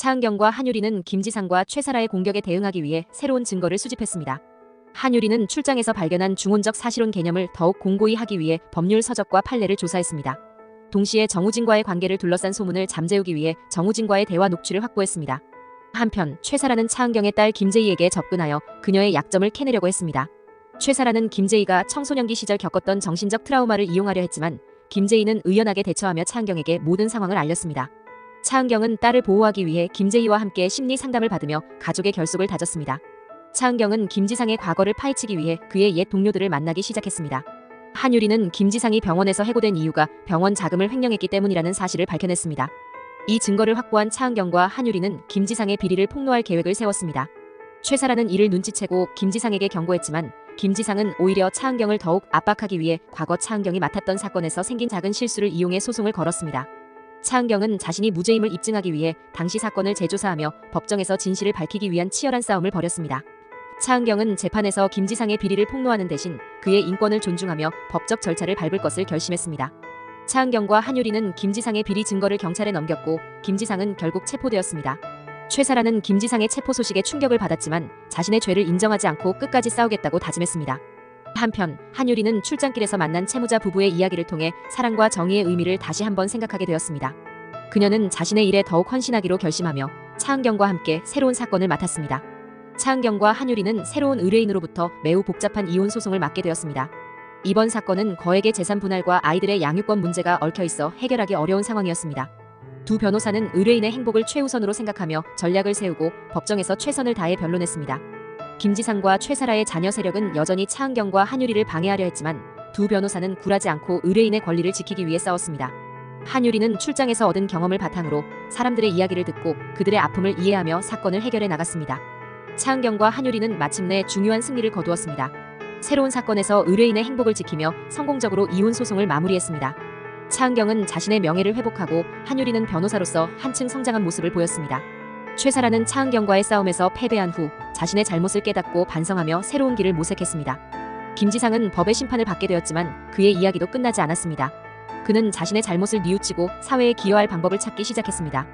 차은경과 한유리는 김지상과 최사라의 공격에 대응하기 위해 새로운 증거를 수집했습니다. 한유리는 출장에서 발견한 중혼적 사실혼 개념을 더욱 공고히 하기 위해 법률 서적과 판례를 조사했습니다. 동시에 정우진과의 관계를 둘러싼 소문을 잠재우기 위해 정우진과의 대화 녹취를 확보했습니다. 한편 최사라는 차은경의 딸 김재희에게 접근하여 그녀의 약점을 캐내려고 했습니다. 최사라는 김재희가 청소년기 시절 겪었던 정신적 트라우마를 이용하려 했지만 김재희는 의연하게 대처하며 차은경에게 모든 상황을 알렸습니다. 차은경은 딸을 보호하기 위해 김재희와 함께 심리 상담을 받으며 가족의 결속을 다졌습니다. 차은경은 김지상의 과거를 파헤치기 위해 그의 옛 동료들을 만나기 시작했습니다. 한유리는 김지상이 병원에서 해고된 이유가 병원 자금을 횡령했기 때문이라는 사실을 밝혀냈습니다. 이 증거를 확보한 차은경과 한유리는 김지상의 비리를 폭로할 계획을 세웠습니다. 최사라는 이를 눈치채고 김지상에게 경고했지만 김지상은 오히려 차은경을 더욱 압박하기 위해 과거 차은경이 맡았던 사건에서 생긴 작은 실수를 이용해 소송을 걸었습니다. 차은경은 자신이 무죄임을 입증하기 위해 당시 사건을 재조사하며 법정에서 진실을 밝히기 위한 치열한 싸움을 벌였습니다. 차은경은 재판에서 김지상의 비리를 폭로하는 대신 그의 인권을 존중하며 법적 절차를 밟을 것을 결심했습니다. 차은경과 한유리는 김지상의 비리 증거를 경찰에 넘겼고 김지상은 결국 체포되었습니다. 최사라는 김지상의 체포 소식에 충격을 받았지만 자신의 죄를 인정하지 않고 끝까지 싸우겠다고 다짐했습니다. 한편 한유리는 출장길에서 만난 채무자 부부의 이야기를 통해 사랑과 정의의 의미를 다시 한번 생각하게 되었습니다. 그녀는 자신의 일에 더욱 헌신하기로 결심하며 차은경과 함께 새로운 사건을 맡았습니다. 차은경과 한유리는 새로운 의뢰인으로부터 매우 복잡한 이혼 소송을 맡게 되었습니다. 이번 사건은 거액의 재산 분할과 아이들의 양육권 문제가 얽혀 있어 해결하기 어려운 상황이었습니다. 두 변호사는 의뢰인의 행복을 최우선으로 생각하며 전략을 세우고 법정에서 최선을 다해 변론했습니다. 김지상과 최사라의 자녀 세력은 여전히 차은경과 한유리를 방해하려 했지만 두 변호사는 굴하지 않고 의뢰인의 권리를 지키기 위해 싸웠습니다. 한유리는 출장에서 얻은 경험을 바탕으로 사람들의 이야기를 듣고 그들의 아픔을 이해하며 사건을 해결해 나갔습니다. 차은경과 한유리는 마침내 중요한 승리를 거두었습니다. 새로운 사건에서 의뢰인의 행복을 지키며 성공적으로 이혼 소송을 마무리했습니다. 차은경은 자신의 명예를 회복하고 한유리는 변호사로서 한층 성장한 모습을 보였습니다. 최사라는 차은경과의 싸움에서 패배한 후 자신의 잘못을 깨닫고 반성하며 새로운 길을 모색했습니다. 김지상은 법의 심판을 받게 되었지만 그의 이야기도 끝나지 않았습니다. 그는 자신의 잘못을 뉘우치고 사회에 기여할 방법을 찾기 시작했습니다.